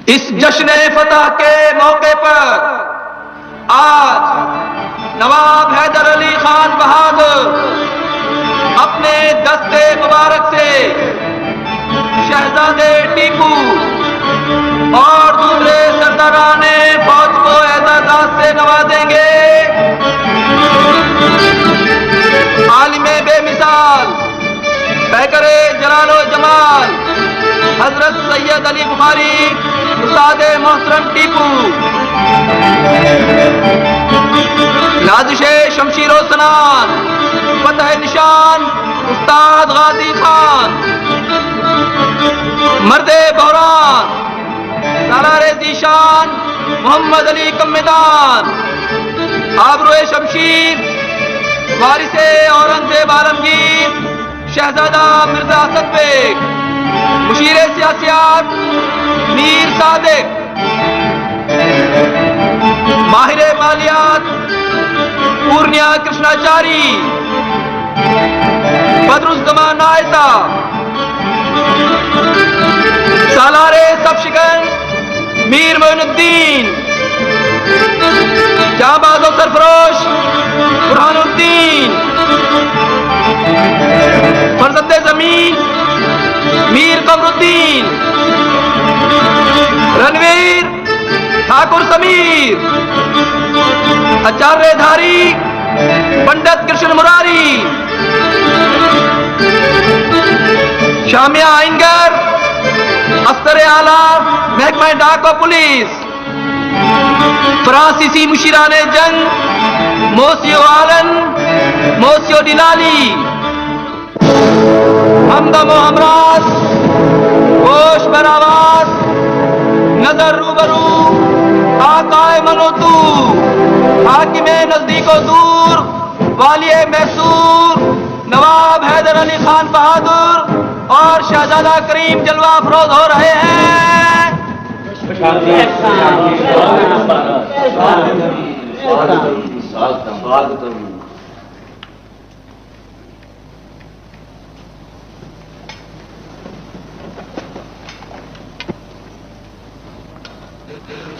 इस जश्न फतह के मौके पर आज नवाब हैदर अली खान बहादुर अपने दस्ते मुबारक से शहजादे टीपू और दूसरे सरदाराने फौज को एजाज़ात से नवाजेंगे। आलिमे बेमिसाल पैकरे जलालो जमाल हजरत सैयद अली बुखारी उस्ताद मोहतरम टीपू, नाजिशे शमशीरो सनान फतह निशान उस्ताद गाजी खान, मर्दे बहरान सालारे जीशान मोहम्मद अली कम्मेदान, आबरोए शमशीर वारिसे औरंगजेब आलमगीर शहजादा मिर्जा असद बेग, मुशीरे सियासियात मीर सादिक, माहिरे मालियात पूर्णिया कृष्णाचारी, बदरुज़्ज़मान आयता, सालारे सफशिकन मीर मोइनुद्दीन, जाबाज़ो सरफरोश बुरहानुद्दीन, फरज़ंदे ज़मीन मीर कमरुद्दीन, रणवीर ठाकुर समीर, आचार्यधारी पंडित कृष्ण मुरारी, शामिया आइंगर अफ्सर आला महकमा डाक और पुलिस, फ्रांसीसी मुशीराने जंग मोसियो आलन मोसियो डिलाली, हमदम व हमराज गोश बरावास नजर रूबरू आकाए मनोतू, हाकिमे नजदीको दूर वालिए मैसूर नवाब हैदर अली खान बहादुर और शहजादा करीम जलवा अफरोज हो रहे हैं।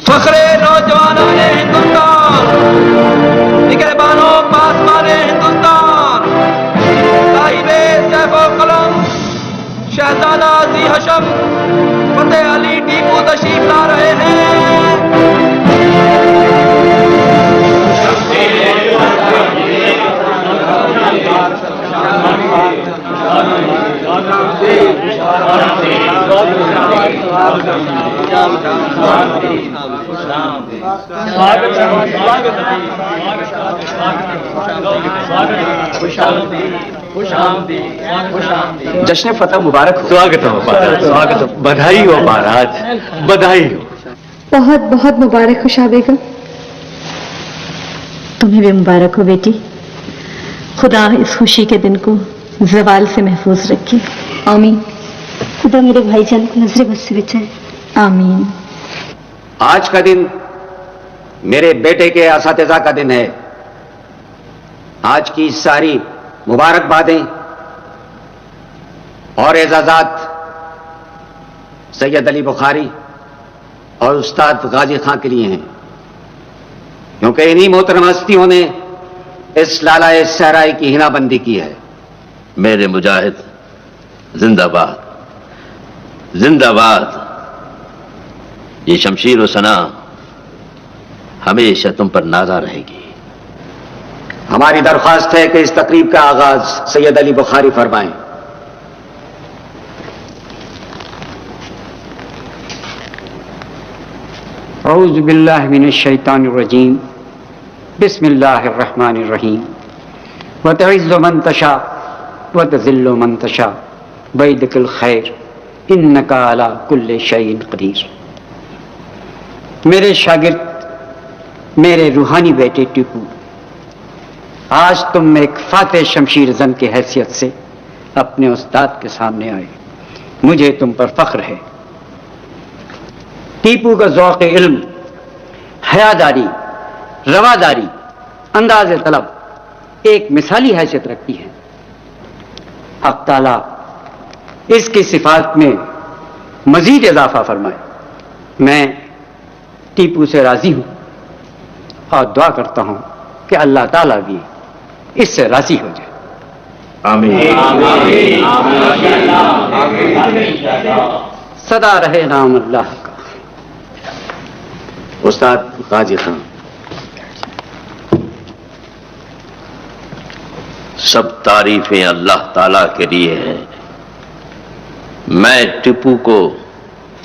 फखरे नौजवानाने हिंदुस्तान, निगहबानो पासमाने हिंदुस्तान, साहिबे सैफो कलम शहजादा जी हशम फतेह अली टीपू तशरीफ ला रहे हैं। जश्न फतह मुबारक हो। स्वागत हो महाराज, स्वागत हो, बधाई हो महाराज, बधाई हो। बहुत बहुत मुबारक हो शाह बेगम। तुम्हें भी मुबारक हो बेटी। खुदा इस खुशी के दिन को ज़वाल से महफूज रखे। आमीन। खुदा मेरे भाईजान को नजर बद से बचाए। आमीन। आज का दिन मेरे बेटे के असातिज़ा का दिन है। आज की सारी मुबारकबादें और एजाज़ात सैयद अली बुखारी और उस्ताद गाजी खां के लिए हैं, क्योंकि इन्हीं मोहतरम हस्तियों ने इस लालाए सहराई की हिनाबंदी की है। मेरे मुजाहिद जिंदाबाद, जिंदाबाद। ये शमशीर व सना हमेशा तुम पर नाज़ा रहेगी। हमारी दरख्वास्त है कि इस तकरीब का आगाज सैयद अली बुखारी फरमाएं। औज़ु बिल्लाहि मिनश शैतानिर रजीम, बिस्मिल्लाहिर रहमानिर रहीम। व तुइज़्ज़ु मन तशा व तुज़िल्लु मन तशा बियदिकिल खैर इन्नका अला कुल्ले शैइन कदीर। मेरे शागिर्द, मेरे रूहानी बेटे टीपू, आज तुम एक फातेह शमशीर जन की हैसियत से अपने उस्ताद के सामने आए। मुझे तुम पर फख्र है। टीपू का ज़ौक़ इल्म, हयादारी, रवादारी, अंदाज़ तलब एक मिसाली हैसियत रखती है। हक़ ताला इसकी सिफात में मजीद इजाफा फरमाए। मैं टीपू से राजी हूं और दुआ करता हूं कि अल्लाह ताला भी इससे राजी हो जाए। आमीन। सदा रहे नाम अल्लाह का। उस्ताद गाजी खान, सब तारीफें अल्लाह ताला के लिए हैं। मैं टीपू को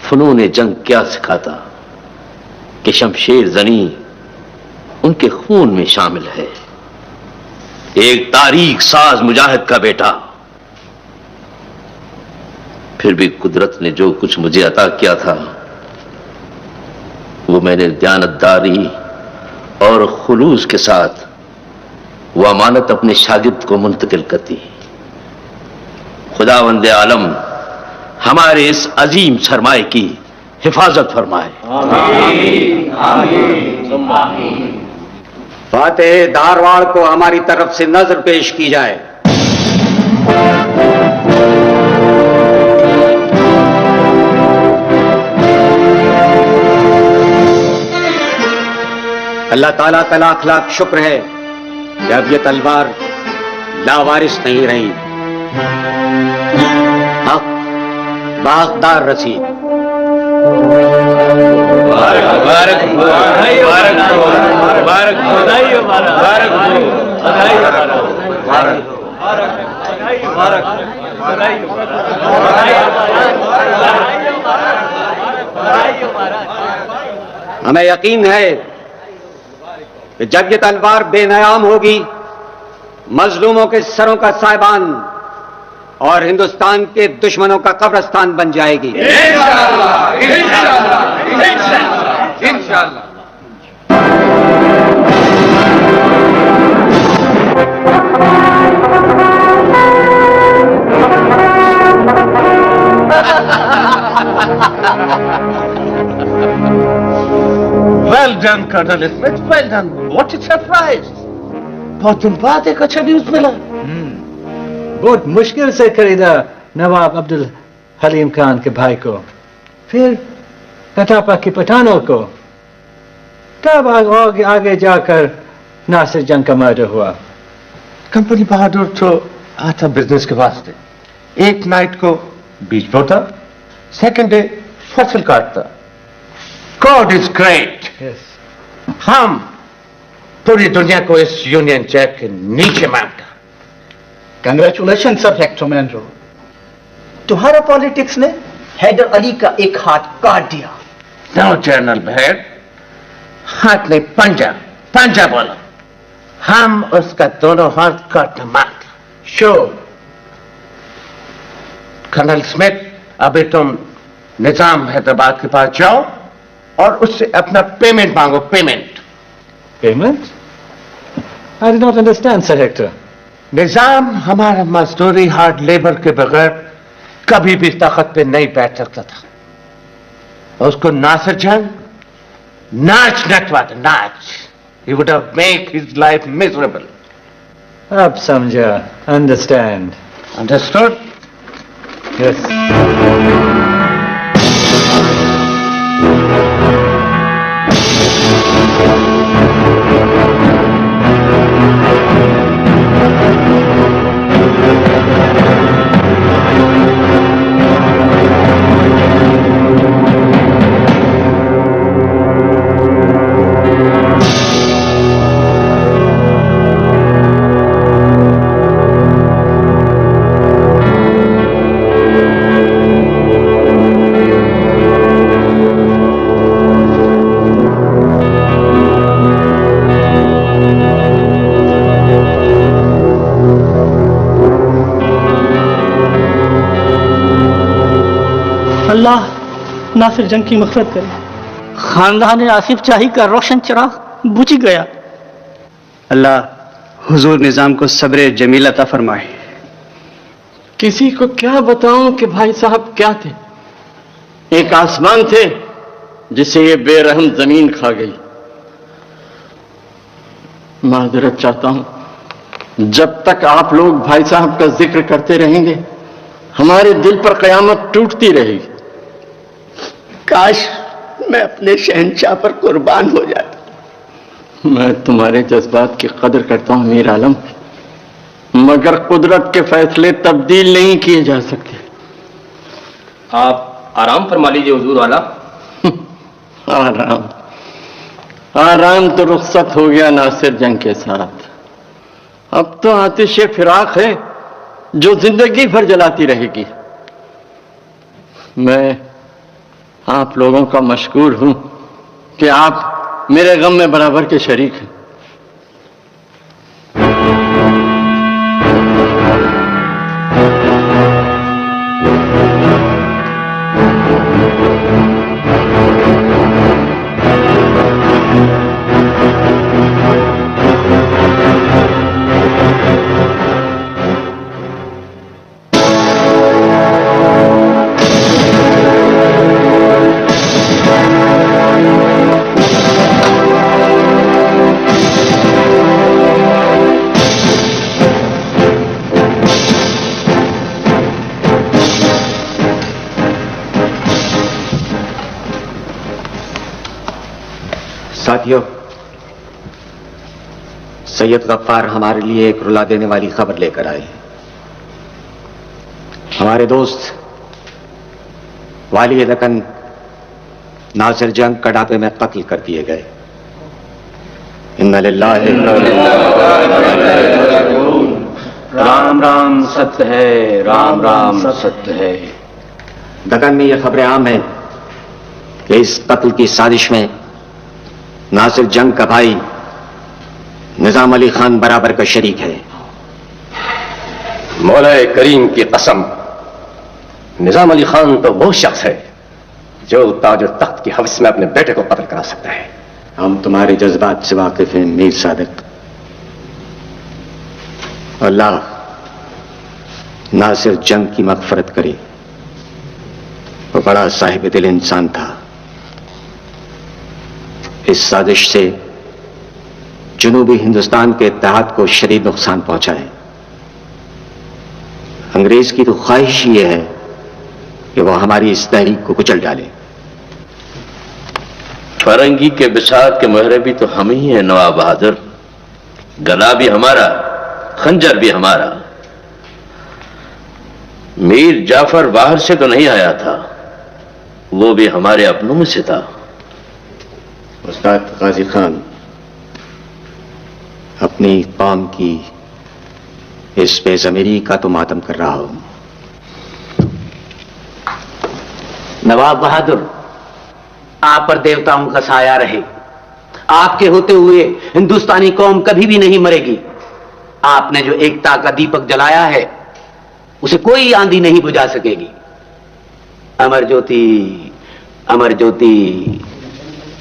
फनून जंग क्या सिखाता कि शमशेर जनी उनके खून में शामिल है। एक तारीख साज मुजाहिद का बेटा। फिर भी कुदरत ने जो कुछ मुझे अता किया था वो मैंने दयानतदारी और खुलूस के साथ वो अमानत अपने शागिर्द को मुंतकिल कर दी। खुदावंद आलम हमारे इस अजीम सरमाए की हिफाजत फरमाए। फातेह धारवाड़ को हमारी तरफ से नजर पेश की जाए। अल्लाह ताला का लाख लाख शुक्र है कि अब ये तलवार लावारिस नहीं रही। हक बागदार रसीद। हमें यकीन है कि जब ये तलवार बेनयाम होगी, मजलूमों के सरों का साहिबान और हिंदुस्तान के दुश्मनों का कब्रिस्तान बन जाएगी। इंशाअल्लाह, इंशाअल्लाह, इंशाअल्लाह, इंशाअल्लाह। Well done, Colonel Smith. Well done. What a surprise. बहुत दिन बाद एक अच्छा न्यूज मिला। बहुत मुश्किल से खरीदा नवाब अब्दुल हलीम खान के भाई को, फिर कटापा की पठानों को, तब आगे जाकर नासिर जंग का मर्डर हुआ। कंपनी बहादुर तो आता बिजनेस के वास्ते। एक नाइट को बीज बोता, सेकंड डे फसल काटता। God is great. हम पूरी दुनिया को इस यूनियन जैक के नीचे मानता। Congratulation sir Hector Munro. तुम्हारा पॉलिटिक्स ने हैदर अली का एक हाथ काट दिया। नो जनरल भेड़, हाथ ने पंजा पंजा बोला। हम उसका दोनों हाथ काटना मानता। श्योर। कर्नल स्मिथ, अभी तुम निजाम हैदराबाद के पास जाओ और उससे अपना पेमेंट मांगो। Payment. Payment? I did not understand, Sir Hector. निजाम हमारा मजदूरी हार्ड लेबर के बगैर कभी भी तख्त पे नहीं बैठ सकता था। उसको नासिर जंग नाच नटवा था, नाच। He would have made his life miserable. अब समझा, understand. Understood? Yes. अल्लाह नासिर जंग की मग़फ़िरत करे। खानदान आसिफ शाही का रोशन चिराग बुझ गया। अल्लाह हुजूर निजाम को सब्र जमील अता फरमाए। किसी को क्या बताऊं कि भाई साहब क्या थे। एक आसमान थे जिसे ये बेरहम जमीन खा गई। माजरत चाहता हूं, जब तक आप लोग भाई साहब का जिक्र करते रहेंगे हमारे दिल पर कयामत टूटती रहेगी। काश मैं अपने शहंशाह पर कुर्बान हो जाता। मैं तुम्हारे जज्बात की कदर करता हूं मीर आलम, मगर कुदरत के फैसले तब्दील नहीं किए जा सकते। आप आराम फरमा लीजिए हुजूर वाला। आराम आराम तो रुखसत हो गया नासिर जंग के साथ। अब तो आतिश फिराक है जो जिंदगी भर जलाती रहेगी। मैं आप लोगों का मशकूर हूं कि आप मेरे गम में बराबर के शरीक हैं। साथियों, सैयद गफ्फार हमारे लिए एक रुला देने वाली खबर लेकर आए। हमारे दोस्त वाली दकन नासिर जंग कड़ापे में कत्ल कर दिए गए। इन्ना लिल्लाहि व इन्ना इलैहि राजिऊन। राम राम सत्य है, राम राम सत्य है। दकन में यह खबरें आम हैं कि इस कत्ल की साजिश में नासिर जंग का भाई निजाम अली खान बराबर का शरीक है। मौलाए करीम की कसम, निजाम अली खान तो वो शख्स है जो ताज और तख्त की हवस में अपने बेटे को कत्ल करा सकता है। हम तुम्हारे जज्बात से वाकिफ हैं मीर सादिक। अल्लाह नासिर जंग की मग़फ़िरत करे। वो बड़ा साहिब दिल इंसान था। इस साजिश से जनूबी हिंदुस्तान के इत्तेहाद को शदीद नुकसान पहुंचा है। अंग्रेज की तो ख्वाहिश ये है कि वह हमारी इस तहरीक को कुचल डाले। फरंगी के बिसात के मुहर्रबी तो हम ही हैं नवाब बहादुर। गला भी हमारा, खंजर भी हमारा। मीर जाफर बाहर से तो नहीं आया था, वो भी हमारे अपनों में से था। उस्ताद गाजी खान, अपनी कौम की इस बेज़मीरी का तो मातम कर रहा हूं। नवाब बहादुर, आप पर देवताओं का साया रहे। आपके होते हुए हिंदुस्तानी कौम कभी भी नहीं मरेगी। आपने जो एकता का दीपक जलाया है उसे कोई आंधी नहीं बुझा सकेगी। अमर ज्योति, अमर ज्योति,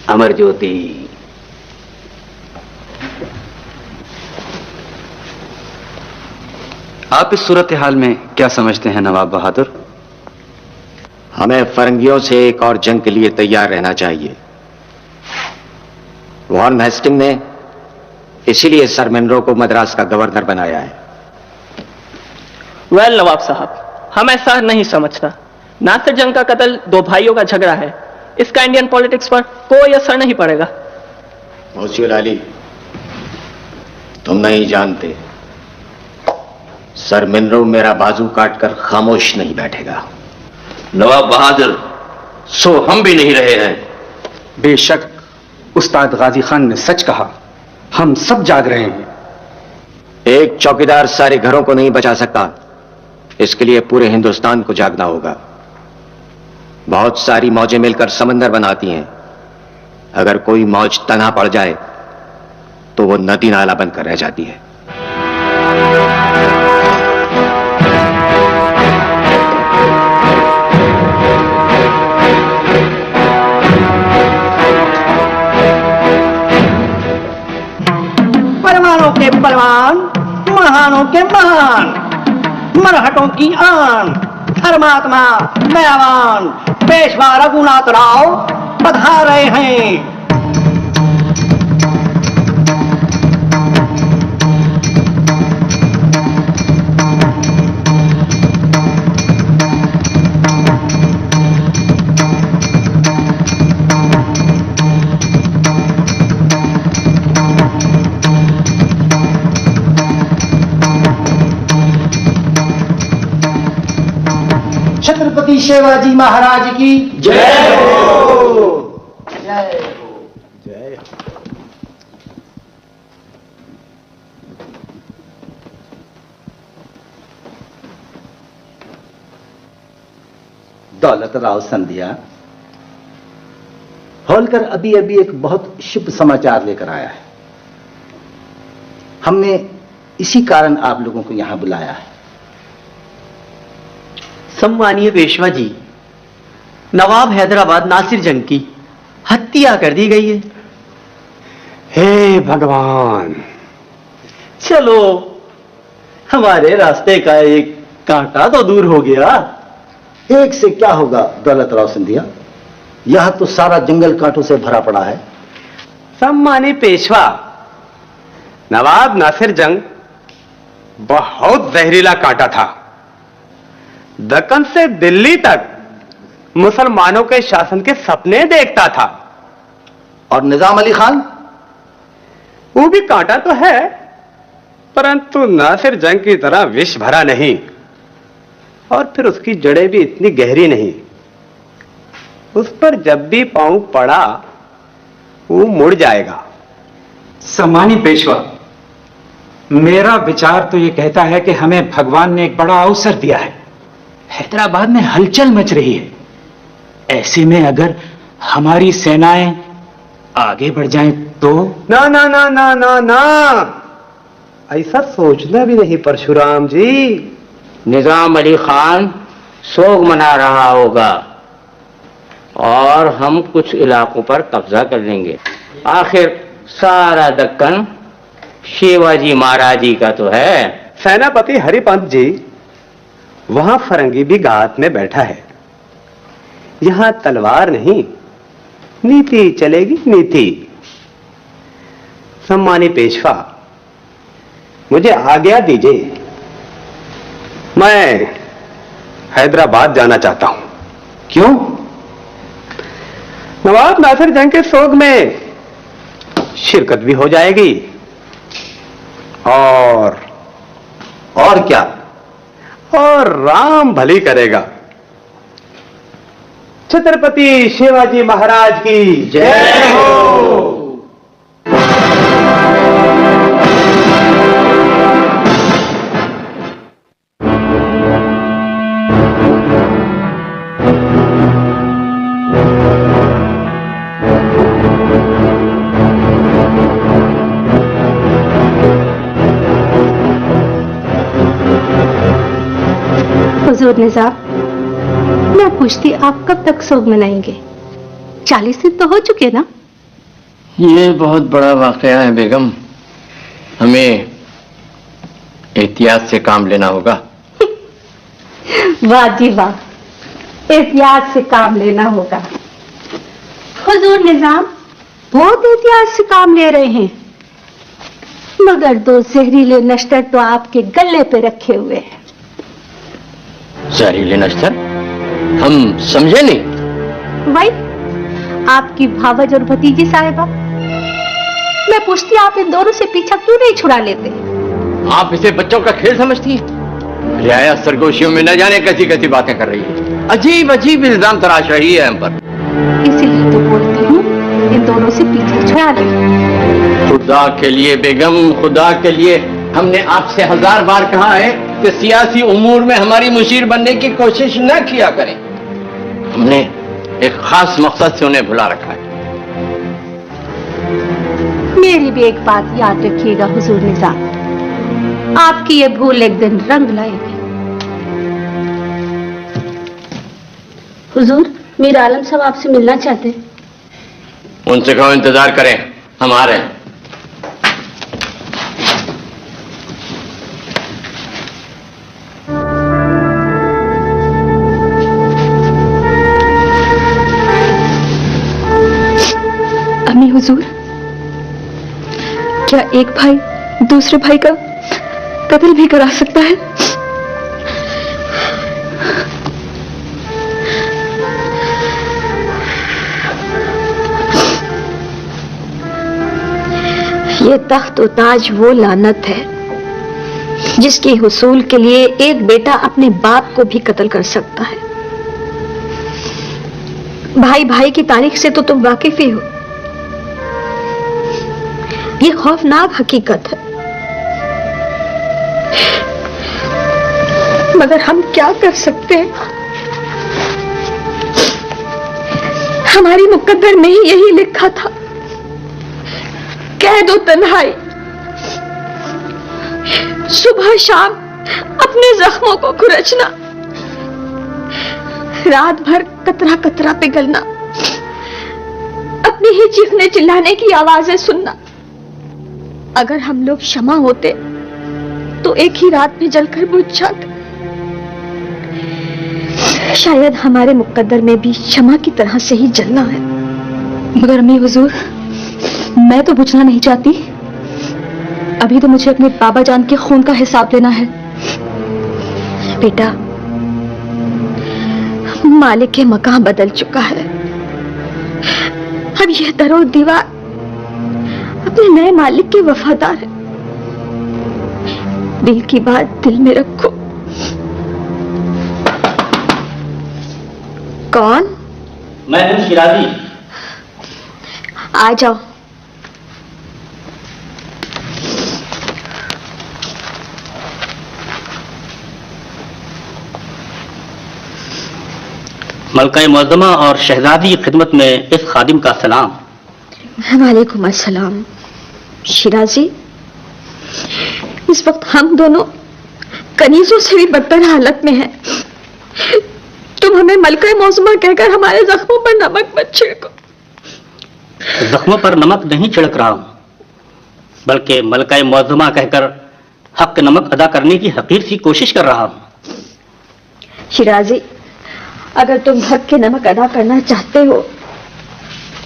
अमर ज्योति। आप इस सूरत हाल में क्या समझते हैं नवाब बहादुर? हमें फरंगियों से एक और जंग के लिए तैयार रहना चाहिए। वॉरेन हेस्टिंग ने इसीलिए सर मनरो को मद्रास का गवर्नर बनाया है। वेल नवाब साहब, हम ऐसा नहीं समझता। नासिर जंग का कत्ल दो भाइयों का झगड़ा है, इसका इंडियन पॉलिटिक्स पर कोई असर नहीं पड़ेगा। मौसूल अली, तुम नहीं जानते, सर मनरो मेरा बाजू काटकर खामोश नहीं बैठेगा। नवाब बहादुर, सो हम भी नहीं रहे हैं। बेशक उस्ताद गाजी खान ने सच कहा, हम सब जाग रहे हैं। एक चौकीदार सारे घरों को नहीं बचा सकता, इसके लिए पूरे हिंदुस्तान को जागना होगा। बहुत सारी मौजें मिलकर समंदर बनाती हैं। अगर कोई मौज तन्हा पड़ जाए तो वो नदी नाला बनकर रह जाती है। के बलवान, महानों के महान, मरहटों की आन, धर्मात्मा दयावान पेशवा रघुनाथ राव पधार रहे हैं। छत्रपति शिवाजी महाराज की जय हो। जय हो। जय हो। दौलत राव संध्या, होलकर अभी अभी एक बहुत शुभ समाचार लेकर आया है। हमने इसी कारण आप लोगों को यहां बुलाया है। सम्मानीय पेशवा जी, नवाब हैदराबाद नासिर जंग की हत्या कर दी गई है। हे भगवान, चलो हमारे रास्ते का एक कांटा तो दूर हो गया। एक से क्या होगा दौलत राव सिंधिया, यह तो सारा जंगल कांटों से भरा पड़ा है। सम्मानीय पेशवा, नवाब नासिर जंग बहुत जहरीला कांटा था। दक्कन से दिल्ली तक मुसलमानों के शासन के सपने देखता था। और निजाम अली खान, वो भी कांटा तो है, परंतु नासिर जंग की तरह विष भरा नहीं, और फिर उसकी जड़ें भी इतनी गहरी नहीं। उस पर जब भी पांव पड़ा वो मुड़ जाएगा। सम्मानीय पेशवा, मेरा विचार तो यह कहता है कि हमें भगवान ने एक बड़ा अवसर दिया है। हैदराबाद में हलचल मच रही है, ऐसे में अगर हमारी सेनाएं आगे बढ़ जाएं तो। ना ना ना ना ना ना, ऐसा सोचना भी नहीं परशुराम जी। निजाम अली खान सोग मना रहा होगा और हम कुछ इलाकों पर कब्जा कर लेंगे। आखिर सारा दक्कन शिवाजी महाराज जी का तो है। सेनापति हरिपंत जी वहां फरंगी भी घात में बैठा है। यहां तलवार नहीं, नीति चलेगी, नीति। सम्मानीय पेशवा, मुझे आज्ञा दीजिए, मैं हैदराबाद जाना चाहता हूं। क्यों? नवाब नासिर जंग के सोग में शिरकत भी हो जाएगी और क्या? और राम भली करेगा। छत्रपति शिवाजी महाराज की जय हो। हुजूर निजाम, मैं पूछती आप कब तक सोग मनाएंगे? 40 दिन तो हो चुके ना? ये बहुत बड़ा वाकया है बेगम, हमें एहतियात से काम लेना होगा। वाह जी वाह, एहतियात से काम लेना होगा। हुजूर निजाम बहुत एहतियात से काम ले रहे हैं, मगर 2 जहरीले नश्तर तो आपके गले पे रखे हुए हैं। जहरीले नश्तर? हम समझे नहीं। भाई, आपकी भावज और भतीजी साहिबा, मैं पूछती आप इन दोनों से पीछा क्यों नहीं छुड़ा लेते? आप इसे बच्चों का खेल समझती हैं? रियाया सरगोशियों में न जाने कैसी कैसी बातें कर रही है, अजीब अजीब इल्जाम तराश रही है हम पर। इसीलिए तो बोलती हूँ इन दोनों से पीछा छुड़ा ले। खुदा के लिए बेगम, खुदा के लिए, हमने आपसे 1000 बार कहा है कि सियासी उमूर में हमारी मुशीर बनने की कोशिश न किया करें। हमने एक खास मकसद से उन्हें भुला रखा है। मेरी भी एक बात याद रखिएगा हुजूर निजाम, आपकी ये भूल एक दिन रंग लाएगी। हुजूर, मीर आलम साहब आपसे मिलना चाहते हैं। उनसे कहो इंतजार करें, हम आ रहे हैं। हुजूर, क्या एक भाई दूसरे भाई का कत्ल भी करा सकता है? ये तख्त और ताज वो लानत है जिसके हुसूल के लिए एक बेटा अपने बाप को भी कत्ल कर सकता है। भाई भाई की तारीख से तो तुम वाकिफ ही हो। ये खौफनाक हकीकत है, मगर हम क्या कर सकते हैं? हमारी मुकद्दर में ही यही लिखा था, कह दो तन्हाई, सुबह शाम अपने जख्मों को खुरचना, रात भर कतरा कतरा पिघलना, अपनी ही चीखने चिल्लाने की आवाजें सुनना। अगर हम लोग क्षमा होते तो एक ही रात में जलकर बुझ जाते। शायद हमारे मुकद्दर में भी क्षमा की तरह से ही जलना है। मगर अम्मी हुजूर, मैं तो बुझना नहीं चाहती। अभी तो मुझे अपने बाबा जान के खून का हिसाब लेना है। बेटा, मालिक के मकाम बदल चुका है। अब यह दरो दीवार अपने नए मालिक के वफादार है। दिल की बात दिल में रखो। कौन? मैं हूं शिराजी। आ जाओ। मलका मुअज़्ज़मा और शहजादी की खिदमत में इस खादिम का सलाम। वालेकुम अस्सलाम। शिराजी, इस वक्त हम दोनों कनीजों से भी बदतर हालत में हैं। तुम हमें मलका मुअज़्ज़मा कहकर हमारे जख्मों पर नमक मत छिड़को। जख्मों पर नमक नहीं छिड़क रहा हूं, बल्कि मलका मुअज़्ज़मा कहकर हक नमक अदा करने की हकीर सी कोशिश कर रहा हूं। शिराजी, अगर तुम हक के नमक अदा करना चाहते हो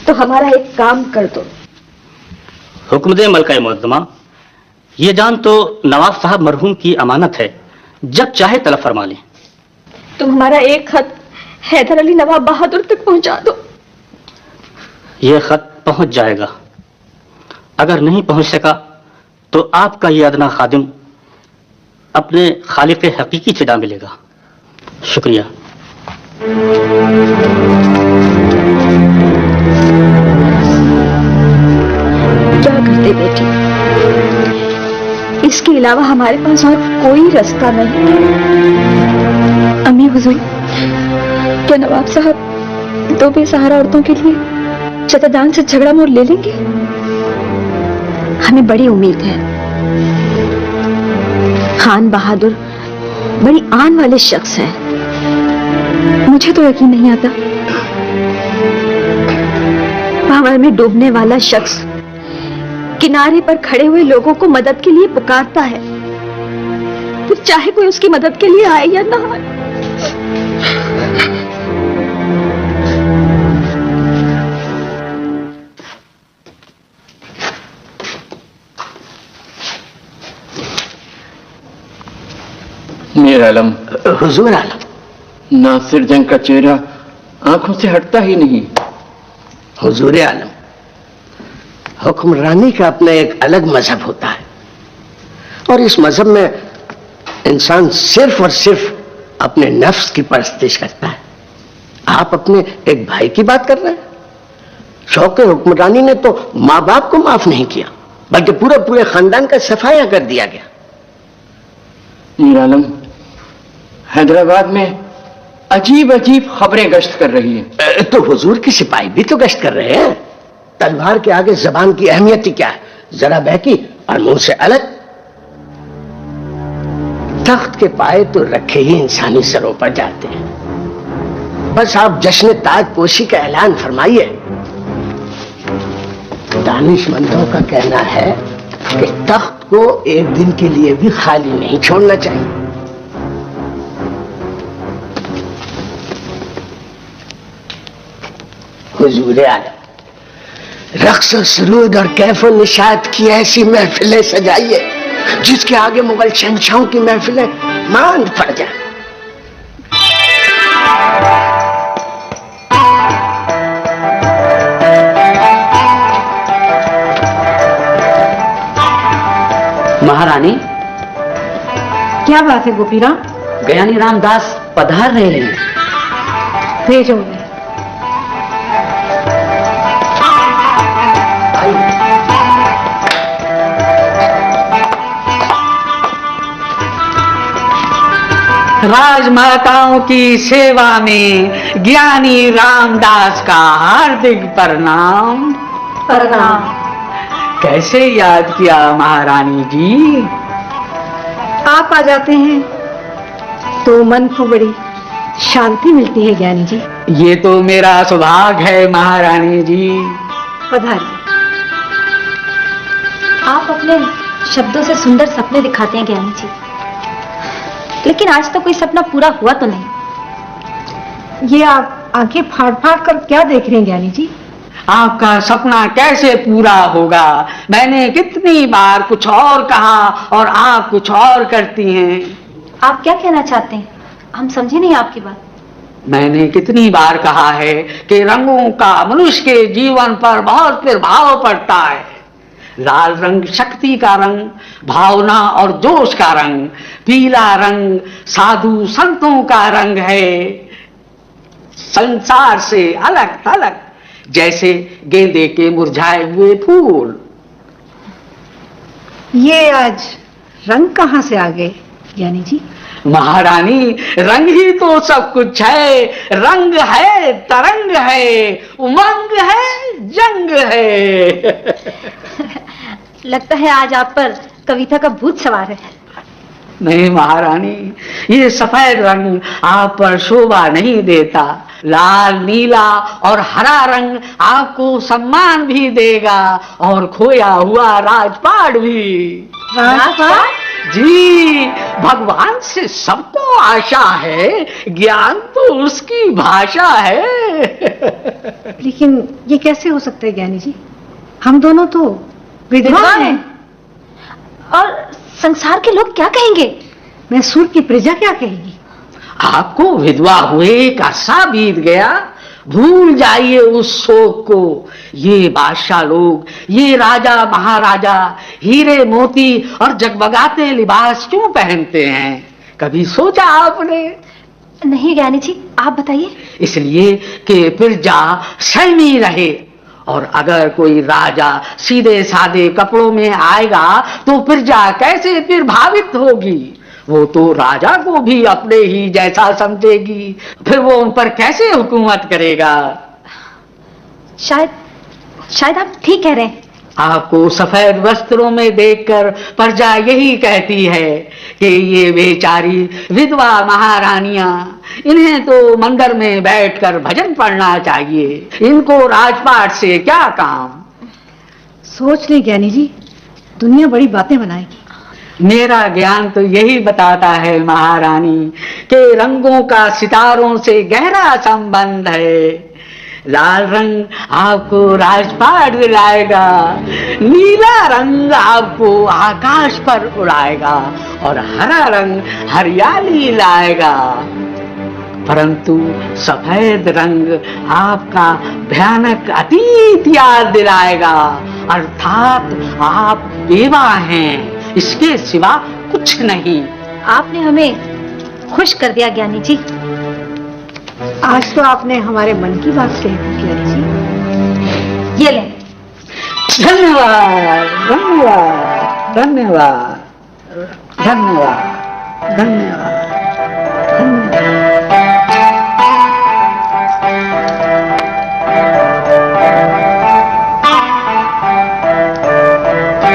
तो हमारा एक काम कर दो। हुक्म दे मलका मुअज़्ज़मा। ये जान तो नवाब साहब मरहूम की अमानत है, जब चाहे तलब फरमा लें। तुम हमारा एक खत हैदर अली नवाब बहादुर तक पहुंचा दो। यह खत पहुंच जाएगा। अगर नहीं पहुंच सका तो आपका यह अदना खादिम अपने खालिक हकीकी से जा मिलेगा। शुक्रिया। क्या करते बेटी, इसके अलावा हमारे पास और कोई रास्ता नहीं। अम्मी हुजूर, क्या नवाब साहब दो बेसहारा औरतों के लिए चतरदान से झगड़ा मोड़ ले लेंगे? हमें बड़ी उम्मीद है। खान बहादुर बड़ी आन वाले शख्स हैं। मुझे तो यकीन नहीं आता। पावर में डूबने वाला शख्स किनारे पर खड़े हुए लोगों को मदद के लिए पुकारता है, फिर चाहे कोई उसकी मदद के लिए आए या ना आए। मीर आलम। हुजूर आलम। नासिर जंग का चेहरा आंखों से हटता ही नहीं। हुजूर आलम, हुक्मरानी का अपना एक अलग मजहब होता है, और इस मजहब में इंसान सिर्फ और सिर्फ अपने नफ्स की परस्तिश करता है। आप अपने एक भाई की बात कर रहे हैं। शौक़े हुक्मरानी ने तो माँ बाप को माफ नहीं किया, बल्कि पूरे पूरे खानदान का सफाया कर दिया गया। मीर आलम, हैदराबाद में अजीब अजीब खबरें गश्त कर रही हैं। तो हुजूर की सिपाही भी तो गश्त कर रहे हैं। तलवार के आगे जबान की अहमियत ही क्या है? जरा बहकी और मुंह से अलग। तख्त के पाए तो रखे ही इंसानी सरों पर जाते हैं। बस आप जश्न ताज पोशी का ऐलान फरमाइए। दानिशमंदों का कहना है कि तख्त को एक दिन के लिए भी खाली नहीं छोड़ना चाहिए। हुजूर आलम, रक्स सरूद और कैफो निशात की ऐसी महफिलें सजाइए जिसके आगे मुगल शहंशाहों की महफिलें मांद पड़ जाए। महारानी, क्या बात है गोपीराम? ज्ञानी रामदास पधार रहे हैं। भेजो। राजमाताओं की सेवा में ज्ञानी रामदास का हार्दिक प्रणाम। प्रणाम। कैसे याद किया महारानी जी? आप आ जाते हैं तो मन को बड़ी शांति मिलती है ज्ञानी जी। ये तो मेरा सौभाग्य है महारानी जी। पधारिए। आप अपने शब्दों से सुंदर सपने दिखाते हैं ज्ञानी जी, लेकिन आज तो कोई सपना पूरा हुआ तो नहीं। ये आप आंखें फाड़ फाड़ कर क्या देख रहे हैं ज्ञानी जी? आपका सपना कैसे पूरा होगा? मैंने कितनी बार कुछ और कहा और आप कुछ और करती हैं। आप क्या कहना चाहते हैं? हम समझे नहीं आपकी बात। मैंने कितनी बार कहा है कि रंगों का मनुष्य के जीवन पर बहुत प्रभाव पड़ता है। लाल रंग शक्ति का रंग, भावना और जोश का रंग। पीला रंग साधु संतों का रंग है, संसार से अलग थलग, जैसे गेंदे के मुरझाए हुए फूल। ये आज रंग कहाँ से आ गए ज्ञानी जी? महारानी, रंग ही तो सब कुछ है। रंग है, तरंग है, उमंग है, जंग है। लगता है आज आप पर कविता का भूत सवार है। नहीं महारानी, ये सफेद रंग आप पर शोभा नहीं देता। लाल, नीला और हरा रंग आपको सम्मान भी देगा और खोया हुआ राजपाट भी। राजपाट? जी, भगवान से सबको आशा है, ज्ञान तो उसकी भाषा है। लेकिन ये कैसे हो सकता है ज्ञानी जी? हम दोनं तो विधवा हैं। और संसार के लोग क्या कहेंगे? मैसूर की प्रजा क्या कहेगी? आपको विधवा हुए का सा बीत गया, भूल जाइए उस शोक को। ये बादशाह लोग, ये राजा महाराजा हीरे मोती और जगमगाते लिबास क्यों पहनते हैं? कभी सोचा आपने? नहीं ज्ञानी जी, आप बताइए। इसलिए कि प्रजा सहमी रहे, और अगर कोई राजा सीधे साधे कपड़ों में आएगा तो प्रजा कैसे प्रभावित होगी? वो तो राजा को भी अपने ही जैसा समझेगी, फिर वो उन पर कैसे हुकूमत करेगा? शायद आप ठीक कह रहे हैं। आपको सफेद वस्त्रों में देखकर प्रजा यही कहती है कि ये बेचारी विधवा महारानियां, इन्हें तो मंदिर में बैठकर भजन पढ़ना चाहिए, इनको राजपाट से क्या काम। सोच ले ज्ञानी जी, दुनिया बड़ी बातें बनाएगी। मेरा ज्ञान तो यही बताता है महारानी कि रंगों का सितारों से गहरा संबंध है। लाल रंग आपको राजपाट दिलाएगा, नीला रंग आपको आकाश पर उड़ाएगा और हरा रंग हरियाली लाएगा। परंतु सफेद रंग आपका भयानक अतीत याद दिलाएगा, अर्थात आप बेवा हैं, इसके सिवा कुछ नहीं। आपने हमें खुश कर दिया ज्ञानी जी। आज तो आपने हमारे मन की बात कही ज्ञानी जी। ये लें। धन्यवाद धन्यवाद धन्यवाद धन्यवाद धन्यवाद।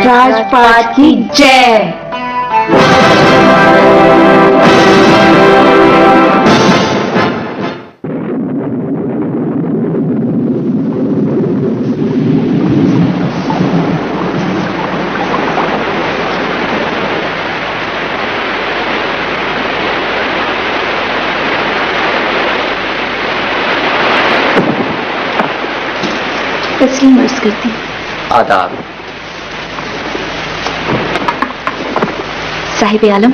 राजपाट की जय। तस्लीम अर्ज करती हूँ। आदाब। साहिब आलम,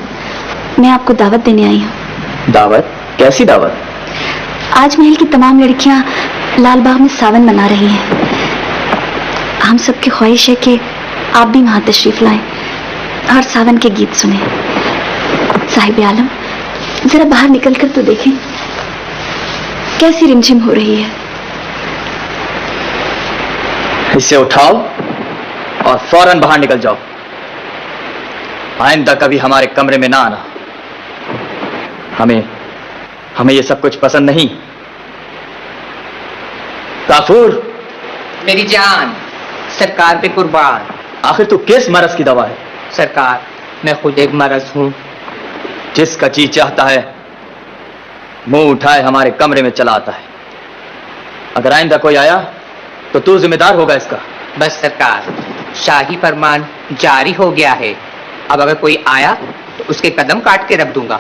मैं आपको दावत देने आई हूँ। दावत? कैसी दावत? आज महल की तमाम लड़कियां लाल बाग में सावन मना रही हैं। हम सबकी ख्वाहिश है कि आप भी वहां तशरीफ लाएं और सावन के गीत सुने। साहिब आलम, जरा बाहर निकलकर तो देखें कैसी रिमझिम हो रही है। इसे उठाओ और फौरन बाहर निकल जाओ। आइंदा कभी हमारे कमरे में ना आना। हमें ये सब कुछ पसंद नहीं। काफूर, मेरी जान सरकार पे कुर्बान। आखिर तू किस मरज की दवा है? सरकार, मैं खुद एक मरज हूं। जिसका जी चाहता है मुंह उठाए हमारे कमरे में चला आता है। अगर आइंदा कोई आया तो तू जिम्मेदार होगा इसका। बस सरकार, शाही फरमान जारी हो गया है। अब अगर कोई आया तो उसके कदम काट के रख दूंगा।